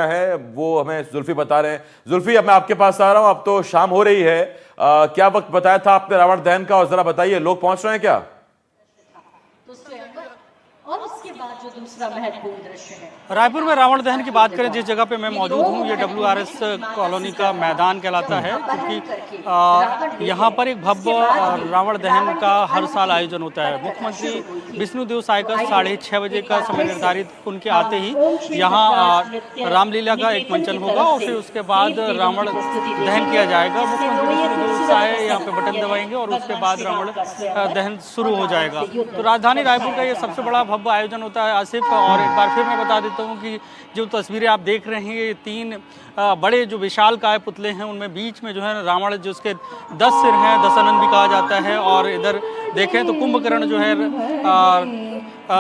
है वो हमें जुल्फी बता रहे हैं। जुल्फी, अब मैं आपके पास आ रहा हूं, अब तो शाम हो रही है। क्या वक्त बताया था आपने रावण दहन का, और जरा बताइए लोग पहुंच रहे हैं क्या? और उसके बाद जो दूसरा महत्वपूर्ण दृश्य है, रायपुर में रावण दहन की बात करें, जिस जगह पे मैं मौजूद हूँ, ये WRS कॉलोनी का मैदान कहलाता है, क्योंकि यहाँ पर एक भव्य रावण दहन का हर साल आयोजन होता है। मुख्यमंत्री विष्णुदेव साय का 6:30 बजे का समय निर्धारित, उनके आते ही यहाँ रामलीला का एक मंचन होगा और फिर उसके बाद रावण दहन किया जाएगा। मुख्यमंत्री विष्णुदेव साय यहाँ पे बटन दबाएंगे और उसके बाद रावण दहन शुरू हो जाएगा। तो राजधानी रायपुर का ये सबसे बड़ा भव्य आयोजन होता है आसिफ। और एक बार फिर मैं बता देता हूँ कि जो तस्वीरें आप देख रहे हैं, ये 3 बड़े जो विशालकाय पुतले हैं, उनमें बीच में जो है रावण, जो उसके 10 सिर हैं, दशानन भी कहा जाता है। और इधर देखें तो कुंभकर्ण जो है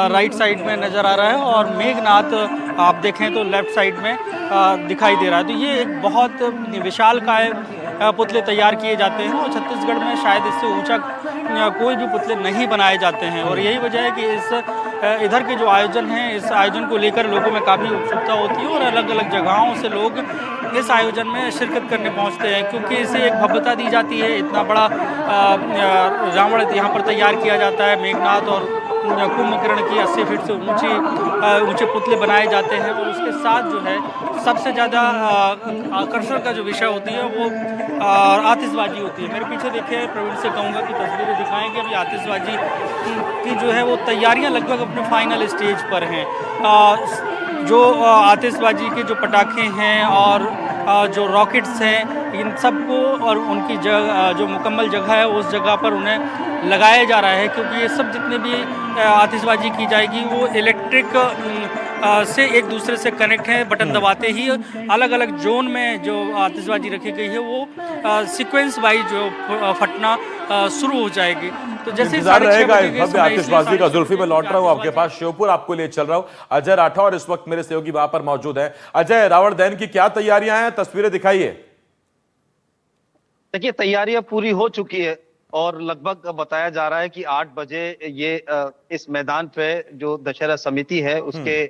राइट साइड में नज़र आ रहा है और मेघनाथ आप देखें तो लेफ्ट साइड में दिखाई दे रहा है। तो ये एक बहुत विशालकाय पुतले तैयार किए जाते हैं और छत्तीसगढ़ में शायद इससे ऊंचा कोई भी पुतले नहीं बनाए जाते हैं। और यही वजह है कि इधर के जो आयोजन हैं, इस आयोजन को लेकर लोगों में काफ़ी उत्सुकता होती है और अलग अलग जगहों से लोग इस आयोजन में शिरकत करने पहुंचते हैं, क्योंकि इसे एक भव्यता दी जाती है। इतना बड़ा रावण यहाँ पर तैयार किया जाता है। मेघनाथ और कुंभकर्ण की 80 फीट से ऊंचे पुतले बनाए जाते हैं। और उसके साथ जो है सबसे ज़्यादा आकर्षण का जो विषय होती है वो आतिशबाजी होती है। मेरे पीछे देखिए, प्रवीण से कहूँगा कि तस्वीरें दिखाएंगे। अभी आतिशबाजी की जो है वो तैयारियां लगभग अपने फाइनल स्टेज पर हैं। जो आतिशबाजी के जो पटाखे हैं और जो रॉकेट्स हैं, इन सबको और उनकी जो मुकम्मल जगह है, उस जगह पर उन्हें लगाया जा रहा है, क्योंकि ये सब जितने भी आतिशबाजी की जाएगी वो इलेक्ट्रिक से एक दूसरे से कनेक्ट है। बटन दबाते ही अलग अलग जोन में जो आतिशबाजी रखी गई है वो सीक्वेंस वाइज जो फटना शुरू हो जाएगी। तो जैसे रहेगा भव्य आतिशबाजी का। जुल्फी, में लौट रहा हूँ आपके पास, श्योपुर आपको लिए चल रहा हूँ। अजय राठौर इस वक्त मेरे सहयोगी वहां पर मौजूद है। अजय, रावण दहन की क्या तैयारियां हैं, तस्वीरें दिखाइए। देखिए, तैयारियां पूरी हो चुकी है और लगभग बताया जा रहा है कि 8 बजे ये इस मैदान पे जो दशहरा समिति है उसके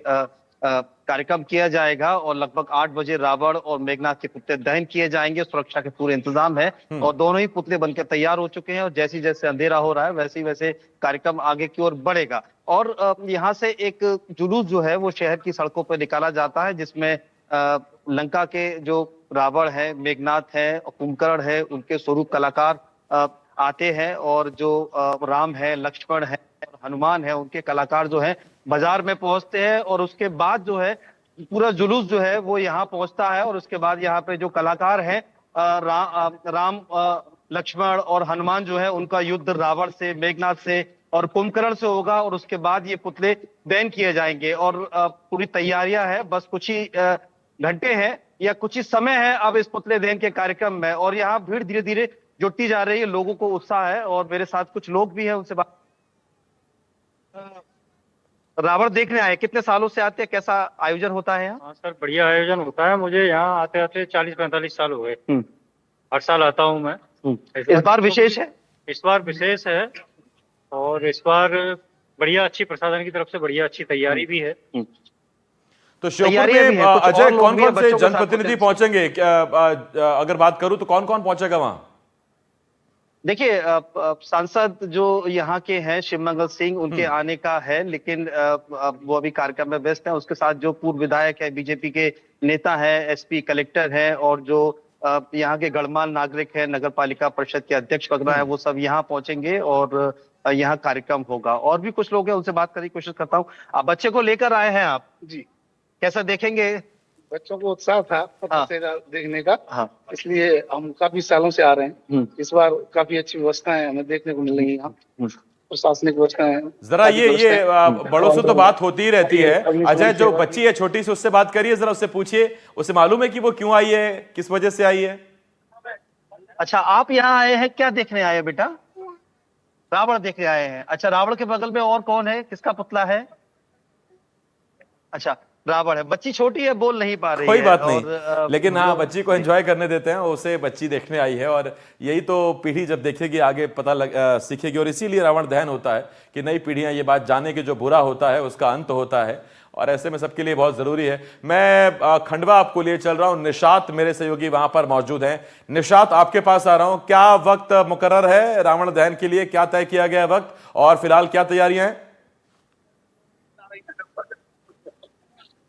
कार्यक्रम किया जाएगा और लगभग 8 बजे रावण और मेघनाथ के पुतले दहन किए जाएंगे। सुरक्षा के पूरे इंतजाम है और दोनों ही पुतले बनकर तैयार हो चुके हैं और जैसे जैसे अंधेरा हो रहा है वैसे वैसे कार्यक्रम आगे की ओर बढ़ेगा। और यहाँ से एक जुलूस जो है वो शहर की सड़कों पर निकाला जाता है, जिसमें लंका के जो रावण है, मेघनाथ है, कुंभकर्ण है, उनके स्वरूप कलाकार आते हैं और जो राम है, लक्ष्मण है, हनुमान है, उनके कलाकार जो है बाजार में पहुंचते हैं। और उसके बाद जो है पूरा जुलूस जो है वो यहाँ पहुंचता है और उसके बाद यहाँ पे जो कलाकार हैं राम, लक्ष्मण और हनुमान जो है उनका युद्ध रावण से, मेघनाथ से और कुंभकर्ण से होगा और उसके बाद ये पुतले दहन किए जाएंगे। और पूरी तैयारियां है, बस कुछ ही घंटे हैं या कुछ ही समय है अब इस पुतले दहन के कार्यक्रम में। और यहाँ भीड़ धीरे धीरे जुटती जा रही है, लोगों को उत्साह है और मेरे साथ कुछ लोग भी हैं, उनसे बात। रावण देखने आए, कितने सालों से आते हैं, कैसा आयोजन होता है यहाँ? हाँ सर, बढ़िया आयोजन होता है। मुझे यहाँ आते आते 40-45 साल हो गए। हर साल आता हूँ मैं। इस बार विशेष है? इस बार विशेष है और इस बार बढ़िया, अच्छी प्रशासन की तरफ से बढ़िया अच्छी तैयारी भी है। तो श्योपुर में अजय कौन कौन से जनप्रतिनिधि पहुंचेंगे, अगर बात करूं तो कौन कौन पहुंचेगा वहां? देखिए, सांसद जो यहाँ के हैं शिवमंगल सिंह, उनके आने का है, लेकिन वो अभी कार्यक्रम में व्यस्त हैं। उसके साथ जो पूर्व विधायक है, बीजेपी के नेता है, SP, कलेक्टर है और जो यहाँ के गणमान्य नागरिक है, नगर पालिका परिषद के अध्यक्ष वगैरह है, वो सब यहाँ पहुंचेंगे और यहाँ कार्यक्रम होगा। और भी कुछ लोग हैं, उनसे बात करने की कोशिश करता हूँ। आप बच्चे को लेकर आए हैं आप जी, कैसा देखेंगे? बच्चों को उत्साह था देखने का। हाँ, इसलिए हम काफी सालों से आ रहे हैं। इस बार काफी अच्छी व्यवस्थाएं हमें देखने को मिल रही हैं, प्रशासनिक व्यवस्थाएं। जरा ये बड़ों से तो बात होती ही रहती है। अजय, जो बच्ची है छोटी सी, उससे बात करिए, जरा उससे पूछिए, उसे मालूम है कि वो क्यों आई है, किस वजह से आई है? अच्छा, आप यहाँ आए हैं, क्या देखने आए हैं बेटा? रावण देखने आए हैं। अच्छा, रावण के बगल में और कौन है, किसका पुतला है? अच्छा, रावण है। बच्ची छोटी है, बोल नहीं पा रही है। कोई बात नहीं, लेकिन हाँ, बच्ची को एंजॉय करने देते हैं। उसे बच्ची देखने आई है और यही तो पीढ़ी जब देखेगी आगे सीखेगी। और इसीलिए रावण दहन होता है कि नई पीढ़ियां ये बात जाने कि जो बुरा होता है उसका अंत होता है और ऐसे में सबके लिए बहुत जरूरी है। मैं खंडवा आपको लिए चल रहा हूं, निशात मेरे सहयोगी वहां पर मौजूद हैं। निशात, आपके पास आ रहा हूं, क्या वक्त मुकर्रर है रावण दहन के लिए, क्या तय किया गया है वक्त और फिलहाल क्या तैयारियां हैं?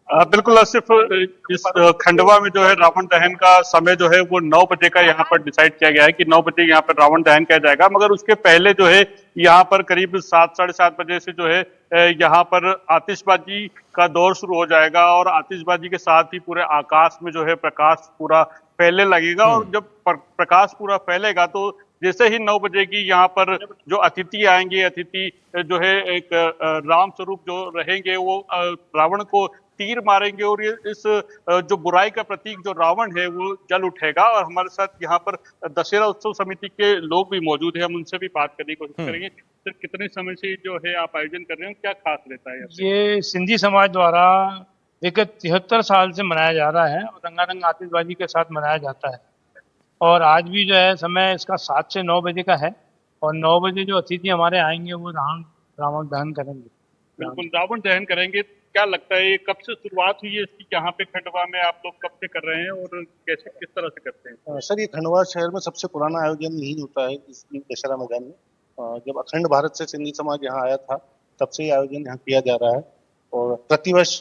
बिल्कुल आसिफ, इस खंडवा में जो है रावण दहन का समय जो है वो 9 बजे का यहाँ पर डिसाइड किया गया है कि 9 बजे यहाँ पर रावण दहन किया जाएगा। मगर उसके पहले जो है यहाँ पर करीब 7 साढ़े 7 बजे से जो है यहाँ पर आतिशबाजी का दौर शुरू हो जाएगा और आतिशबाजी के साथ ही पूरे आकाश में जो है प्रकाश पूरा फैलने लगेगा। और जब प्रकाश पूरा फैलेगा तो जैसे ही 9 बजे की यहाँ पर जो अतिथि आएंगे, अतिथि जो है एक राम स्वरूप जो रहेंगे वो रावण को तीर मारेंगे और ये इस जो बुराई का प्रतीक जो रावण है वो जल उठेगा। और हमारे साथ यहाँ पर दशहरा उत्सव समिति के लोग भी मौजूद हैं, हम उनसे भी बात करने की कोशिश करेंगे। सर, कितने समय से जो है आप आयोजन कर रहे हैं, क्या खास रहता है? ये सिंधी समाज द्वारा विगत 73 साल से मनाया जा रहा है और रंगारंग आतिशबाजी के साथ मनाया जाता है। और आज भी जो है समय इसका 7 से 9 बजे का है और 9 बजे जो अतिथि हमारे आएंगे वो रावण दहन करेंगे। बिल्कुल, रावण दहन करेंगे। क्या लगता है ये कब से शुरुआत हुई है इसकी, यहाँ पे खंडवा में आप लोग कब से कर रहे हैं और कैसे किस तरह से करते हैं? सर, ये खंडवा शहर में सबसे पुराना आयोजन यही होता है इस दशहरा मैदान में। जब अखंड भारत से सिंधी समाज यहाँ आया था तब से ये आयोजन यहाँ किया जा रहा है और प्रतिवर्ष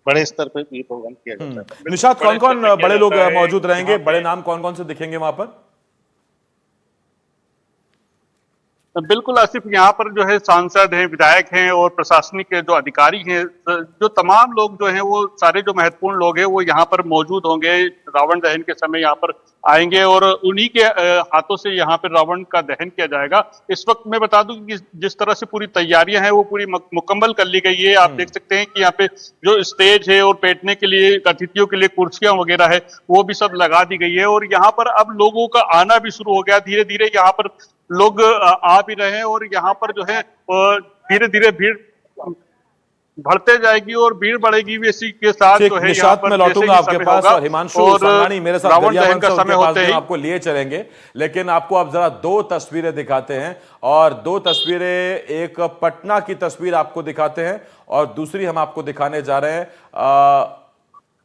बड़े स्तर पर ये प्रोग्राम किया जाता है। निशात, कौन कौन बड़े लोग मौजूद रहेंगे, बड़े नाम कौन कौन से दिखेंगे वहां पर? बिल्कुल आसिफ, यहाँ पर जो है सांसद हैं, विधायक हैं और प्रशासनिक जो अधिकारी हैं, जो तमाम लोग जो हैं वो सारे जो महत्वपूर्ण लोग हैं वो यहाँ पर मौजूद होंगे। रावण दहन के समय यहाँ पर आएंगे और उन्हीं के हाथों से यहाँ पर रावण का दहन किया जाएगा। इस वक्त मैं बता दूं कि जिस तरह से पूरी तैयारियां हैं वो पूरी मुकम्मल कर ली गई है। आप देख सकते हैं कि यहाँ पे जो स्टेज है और बैठने के लिए अतिथियों के लिए कुर्सियां वगैरह है वो भी सब लगा दी गई है और यहाँ पर अब लोगों का आना भी शुरू हो गया। धीरे धीरे यहाँ पर लोग आ भी रहे हैं और यहाँ पर जो है धीरे धीरे भीड़ बढ़ते जाएगी और भीड़ बढ़ेगी भी। इसी के साथ जो है यहाँ पर मैं लौटूंगा आपके पास और हिमांशु संघानी मेरे साथ रावण दहन का समय होते ही आपको लिए चलेंगे, लेकिन आपको अब जरा 2 तस्वीरें दिखाते हैं और 2 तस्वीरें, एक पटना की तस्वीर आपको दिखाते हैं और दूसरी हम आपको दिखाने जा रहे हैं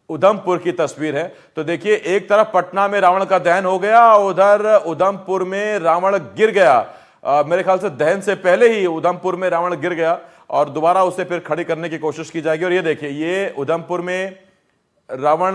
उधमपुर की तस्वीर है। तो देखिए, एक तरफ पटना में रावण का दहन हो गया, उधर उधमपुर में रावण गिर गया। मेरे ख्याल से दहन से पहले ही उधमपुर में रावण गिर गया और दोबारा उसे फिर खड़ी करने की कोशिश की जाएगी। और ये देखिए, ये उधमपुर में रावण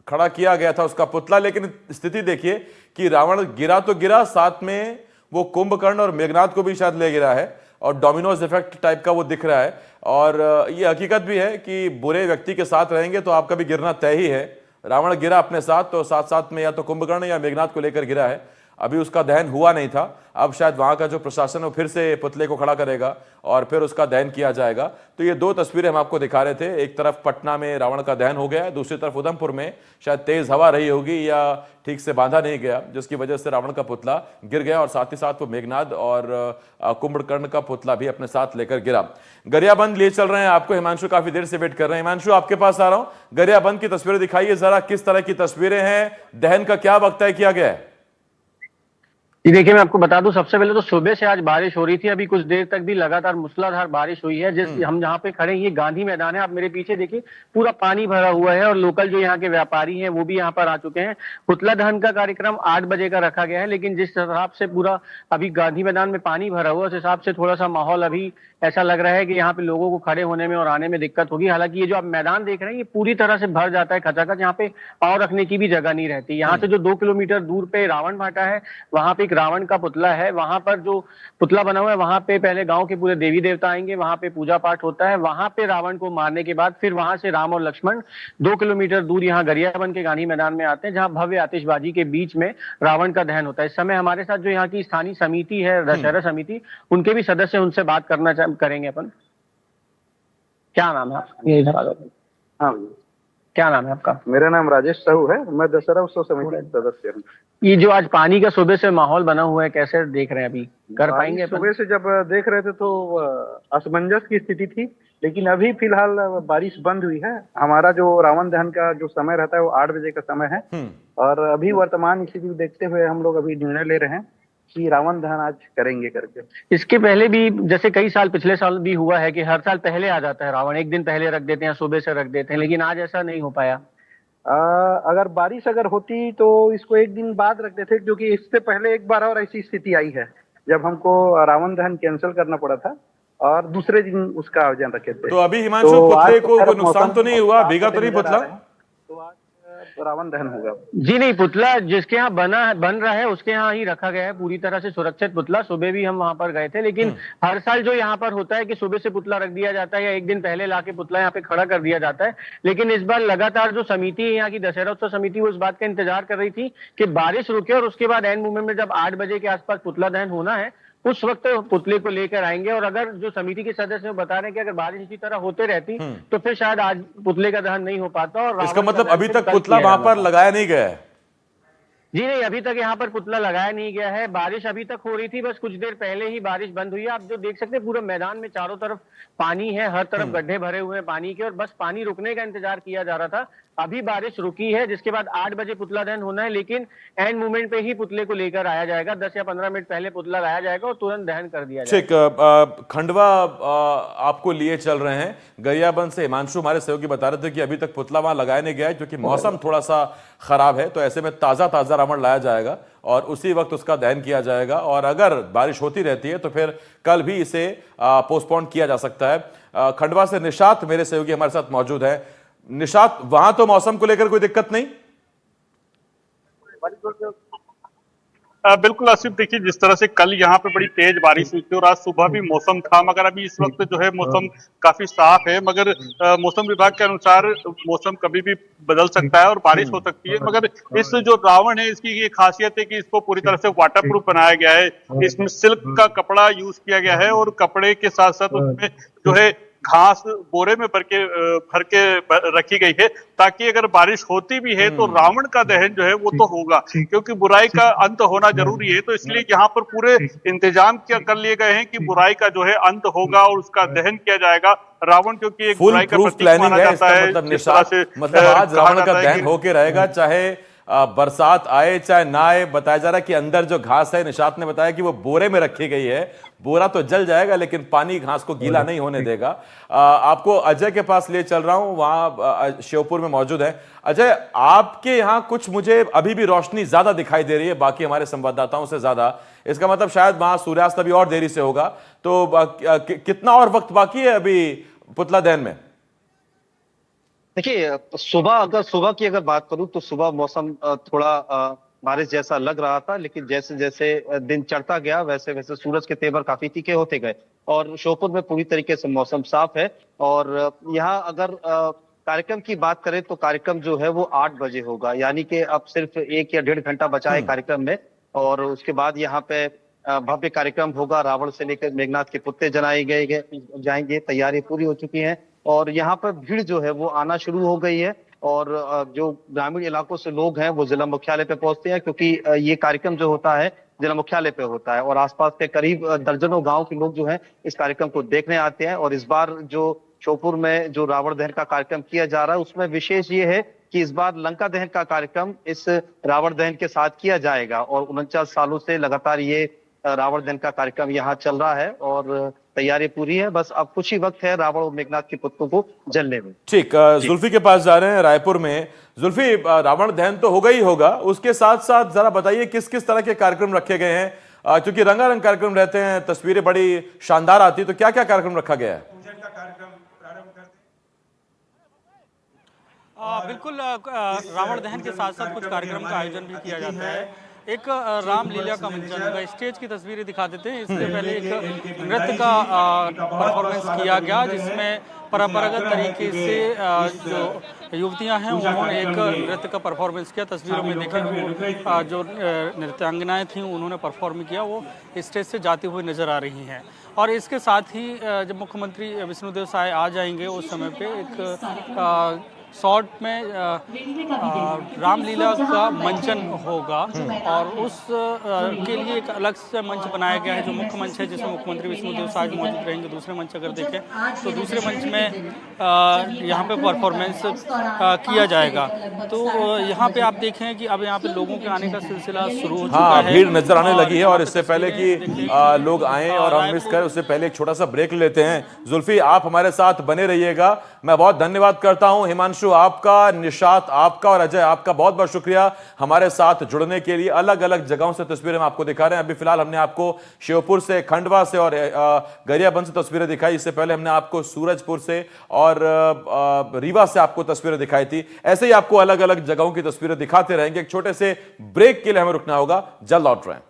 खड़ा किया गया था उसका पुतला, लेकिन स्थिति देखिए कि रावण गिरा तो गिरा, साथ में वो कुंभकर्ण और मेघनाथ को भी शायद ले गिरा है और डोमिनोज इफेक्ट टाइप का वो दिख रहा है। और ये हकीकत भी है कि बुरे व्यक्ति के साथ रहेंगे तो आपका भी गिरना तय ही है। रावण गिरा अपने साथ, तो साथ साथ में या तो कुंभकर्ण या मेघनाथ को लेकर गिरा है। अभी उसका दहन हुआ नहीं था, अब शायद वहां का जो प्रशासन है फिर से पुतले को खड़ा करेगा और फिर उसका दहन किया जाएगा। तो ये 2 तस्वीरें हम आपको दिखा रहे थे, एक तरफ पटना में रावण का दहन हो गया, दूसरी तरफ उधमपुर में शायद तेज हवा रही होगी या ठीक से बांधा नहीं गया, जिसकी वजह से रावण का पुतला गिर गया और साथ ही साथ वो मेघनाद और कुंभकर्ण का पुतला भी अपने साथ लेकर गिरा। गरियाबंद लिए चल रहे हैं आपको, हिमांशु काफी देर से वेट कर रहे हैं। हिमांशु, आपके पास आ रहा हूं, गरियाबंद की तस्वीरें दिखाइए जरा, किस तरह की तस्वीरें हैं, दहन का क्या वक्त तय किया गया है? जी देखिए, मैं आपको बता दूं, सबसे पहले तो सुबह से आज बारिश हो रही थी, अभी कुछ देर तक भी लगातार मूसलाधार बारिश हुई है। जिस हम जहाँ पे खड़े हैं ये गांधी मैदान है, आप मेरे पीछे देखिए पूरा पानी भरा हुआ है और लोकल जो यहाँ के व्यापारी हैं वो भी यहाँ पर आ चुके हैं। पुतला दहन का कार्यक्रम 8 बजे का रखा गया है, लेकिन जिस हिसाब से पूरा अभी गांधी मैदान में पानी भरा हुआ है उस हिसाब से थोड़ा सा माहौल अभी ऐसा लग रहा है कि यहाँ पे लोगों को खड़े होने में और आने में दिक्कत होगी। हालांकि ये जो आप मैदान देख रहे हैं ये पूरी तरह से भर जाता है खचाखच, यहाँ पे पाँव रखने की भी जगह नहीं रहती। यहाँ से जो 2 किलोमीटर दूर पे रावण भाटा है वहां पे एक रावण का पुतला है, वहां पर जो पुतला बना हुआ है वहां पे पहले गांव के पूरे देवी देवता आएंगे, वहां पे पूजा पाठ होता है, वहां पे रावण को मारने के बाद फिर वहां से राम और लक्ष्मण 2 किलोमीटर दूर यहाँ गरियाबंद के गांधी मैदान में आते हैं, जहां भव्य आतिशबाजी के बीच में रावण का दहन होता है। इस समय हमारे साथ जो यहाँ की स्थानीय समिति है, दशहरा समिति, उनके भी सदस्य, उनसे बात करेंगे अपन। क्या नाम है आपका? ये इधर आ जाओ। हाँ, क्या नाम है आपका? मेरा नाम राजेश साहू है, मैं दशहरा उत्सव समिति का सदस्य हूँ। ये जो आज पानी का सुबह से माहौल बना हुआ है, कैसे देख रहे हैं? अभी कर पाएंगे? सुबह से जब देख रहे थे तो असमंजस की स्थिति थी, लेकिन अभी फिलहाल बारिश बंद हुई है। हमारा जो रावण दहन का जो समय रहता है वो 8 बजे का समय है और अभी वर्तमान स्थिति देखते हुए हम लोग अभी निर्णय ले रहे हैं कि रावण दहन आज करेंगे करके। इसके पहले भी जैसे कई साल पिछले साल भी हुआ है कि हर साल पहले आ जाता है रावण, एक दिन पहले रख देते हैं, सुबह से रख देते हैं, लेकिन आज ऐसा नहीं हो पाया। अगर बारिश अगर होती तो इसको एक दिन बाद रखते थे, क्योंकि इससे पहले एक बार और ऐसी स्थिति आई है जब हमको रावण दहन कैंसिल करना पड़ा था और दूसरे दिन उसका आयोजन रखे थे। तो अभी हिमांशु, तो पुतले आज को खैर कोई नुकसान मौसम तो नहीं हुआ, साफ भीगा तो नहीं नजर आ पुतला? रहे हैं। तो आज रावण दहन होगा। जी नहीं, पुतला जिसके यहाँ बन रहा है उसके यहाँ ही रखा गया है, पूरी तरह से सुरक्षित पुतला। सुबह भी हम वहां पर गए थे, लेकिन हर साल जो यहाँ पर होता है कि सुबह से पुतला रख दिया जाता है या एक दिन पहले लाके पुतला यहाँ पे खड़ा कर दिया जाता है, लेकिन इस बार लगातार जो समिति है यहाँ की, दशहरा उत्सव समिति, वो इस बात का इंतजार कर रही थी कि बारिश रुके और उसके बाद एंड मोमेंट में जब 8 बजे के आसपास पुतला दहन होना है उस वक्त पुतले को लेकर आएंगे। और अगर जो समिति के सदस्य बता रहे हैं कि अगर बारिश इसी तरह होते रहती तो फिर शायद आज पुतले का दहन नहीं हो पाता। और इसका रावण का मतलब दहन अभी फिर तक कल पुतला किया वहां जाना पर था। लगाया नहीं गया है? जी नहीं, अभी तक यहाँ पर पुतला लगाया नहीं गया है। बारिश अभी तक हो रही थी, बस कुछ देर पहले ही बारिश बंद हुई है। आप जो देख सकते हैं पूरे मैदान में चारों तरफ पानी है, हर तरफ गड्ढे भरे हुए हैं पानी के, और बस पानी रुकने का इंतजार किया जा रहा था। अभी बारिश रुकी है, जिसके बाद 8 बजे पुतला दहन होना है, लेकिन एंड मोमेंट पे ही पुतले को लेकर आया जाएगा। 10 या 15 मिनट पहले पुतला लाया जाएगा और तुरंत दहन कर दिया जाएगा। ठीक, खंडवा आपको लिए चल रहे हैं। गरियाबंद से हिमांशु हमारे सहयोगी बता रहे थे कि अभी तक पुतला वहां लगाया नहीं गया है क्योंकि मौसम थोड़ा सा खराब है, तो ऐसे में ताजा ताजा रावण लाया जाएगा और उसी वक्त उसका दहन किया जाएगा। और अगर बारिश होती रहती है तो फिर कल भी इसे पोस्टपोन किया जा सकता है। खंडवा से निशात मेरे सहयोगी हमारे साथ मौजूद है। निशात, वहां तो मौसम को लेकर कोई दिक्कत नहीं? बिल्कुल आसिफ, देखिए जिस तरह से कल यहाँ पे बड़ी तेज बारिश हुई थी और आज सुबह भी मौसम था, मगर अभी इस वक्त जो है मौसम काफी साफ है। मगर मौसम विभाग के अनुसार मौसम कभी भी बदल सकता है और बारिश हो सकती है। मगर इस जो रावण है इसकी ये खासियत है कि इसको पूरी तरह से वाटर प्रूफ बनाया गया है। इसमें सिल्क का कपड़ा यूज किया गया है और कपड़े के साथ साथ उसमें जो है घास बोरे में भर के रखी गई है, ताकि अगर बारिश होती भी है तो रावण का दहन जो है वो तो होगा, क्योंकि बुराई का अंत होना जरूरी है। तो इसलिए यहाँ पर पूरे इंतजाम कर लिए गए हैं कि बुराई का जो है अंत होगा और उसका दहन किया जाएगा। रावण क्योंकि एक फुल बुराई का प्रूफ प्रतीक प्लानिंग माना है, जाता इसका है। मतलब जिस तरह निशात, से मतलब आज कहा रावण जाता का है दहन कि होके रहेगा, चाहे बरसात आए चाहे ना आए। बताया जा रहा है कि अंदर जो घास है, निशात ने बताया कि वो बोरे में रखी गई है। बोरा तो जल जाएगा लेकिन पानी घास को गीला नहीं होने देगा। आपको अजय के पास ले चल रहा हूं, वहां श्योपुर में मौजूद है। अजय, आपके यहाँ कुछ मुझे अभी भी रोशनी ज्यादा दिखाई दे रही है बाकी हमारे संवाददाताओं से ज्यादा। इसका मतलब शायद वहां सूर्यास्त अभी और देरी से होगा। तो कितना और वक्त बाकी है अभी पुतला दहन में? देखिए, सुबह की अगर बात करूं तो सुबह मौसम थोड़ा बारिश जैसा लग रहा था, लेकिन जैसे जैसे दिन चढ़ता गया वैसे वैसे सूरज के तेवर काफी तीखे होते गए और श्योपुर में पूरी तरीके से मौसम साफ है। और यहाँ अगर कार्यक्रम की बात करें तो कार्यक्रम जो है वो 8 बजे होगा, यानी कि अब सिर्फ 1 या 1.5 घंटा बचा है कार्यक्रम में। और उसके बाद यहाँ पे भव्य कार्यक्रम होगा। रावण से लेकर मेघनाथ के पुतले जलाए जाएंगे। तैयारी पूरी हो चुकी है और यहाँ पर भीड़ जो है वो आना शुरू हो गई है। और जो ग्रामीण इलाकों से लोग हैं वो जिला मुख्यालय पे पहुंचते हैं, क्योंकि ये कार्यक्रम जो होता है जिला मुख्यालय पे होता है और आसपास के करीब दर्जनों गांव के लोग जो हैं इस कार्यक्रम को देखने आते हैं। और इस बार जो श्योपुर में जो रावण दहन का कार्यक्रम किया जा रहा है उसमें विशेष ये है कि इस बार लंका दहन का कार्यक्रम इस रावण दहन के साथ किया जाएगा। और 49 सालों से लगातार ये रावण दहन का कार्यक्रम यहाँ चल रहा है और तैयारी पूरी है। बस अब कुछ ही वक्त है रावण और मेघनाथ के पुतलों को जलने में। ठीक, जुल्फी के पास जा रहे हैं रायपुर में। जुल्फी, रावण दहन तो होगा ही होगा, उसके साथ साथ जरा बताइए किस किस तरह के कार्यक्रम रखे गए हैं? क्योंकि रंगारंग कार्यक्रम रहते हैं, तस्वीरें बड़ी शानदार आती है, तो क्या क्या कार्यक्रम रखा गया है? बिल्कुल, रावण दहन के साथ साथ कुछ कार्यक्रम का आयोजन भी किया जाता है। एक रामलीला का मंचन होगा, स्टेज की तस्वीरें दिखा देते हैं। इससे पहले एक नृत्य का परफॉर्मेंस किया गया जिसमें परंपरागत तरीके से जो युवतियां हैं उन्होंने एक नृत्य का परफॉर्मेंस किया। तस्वीरों में देखें वो जो नृत्यांगनाएं थीं उन्होंने परफॉर्म किया, वो स्टेज से जाती हुई नजर आ रही हैं। और इसके साथ ही जब मुख्यमंत्री विष्णुदेव साय आ जाएंगे उस समय पे एक शॉर्ट में रामलीला का मंचन होगा और उस के लिए एक अलग से मंच बनाया गया है जो मुख्य मंच है, जिसमें मुख्यमंत्री विष्णुदेव साय मौजूद रहेंगे। दूसरे मंच अगर देखें तो दूसरे मंच में यहाँ पे परफॉर्मेंस किया जाएगा। तो यहाँ पे आप देखें कि अब यहाँ पे लोगों के आने का सिलसिला शुरू हो चुका है, भीड़ नजर आने लगी है। और इससे पहले कि लोग आए और हम मिस करें, उससे पहले एक छोटा सा ब्रेक लेते हैं। जुल्फी, आप हमारे साथ बने रहिएगा। मैं बहुत धन्यवाद करता हूं। हिमांशु आपका, निशात आपका और अजय आपका बहुत बहुत शुक्रिया हमारे साथ जुड़ने के लिए। अलग अलग जगहों से तस्वीरें हम आपको दिखा रहे हैं। अभी फिलहाल हमने आपको श्योपुर से, खंडवा से और गरियाबंद से तस्वीरें दिखाई। इससे पहले हमने आपको सूरजपुर से और रीवा से आपको तस्वीरें दिखाई थी। ऐसे ही आपको अलग अलग जगहों की तस्वीरें दिखाते रहेंगे। एक छोटे से ब्रेक के लिए हमें रुकना होगा, जल्द लौट रहे हैं।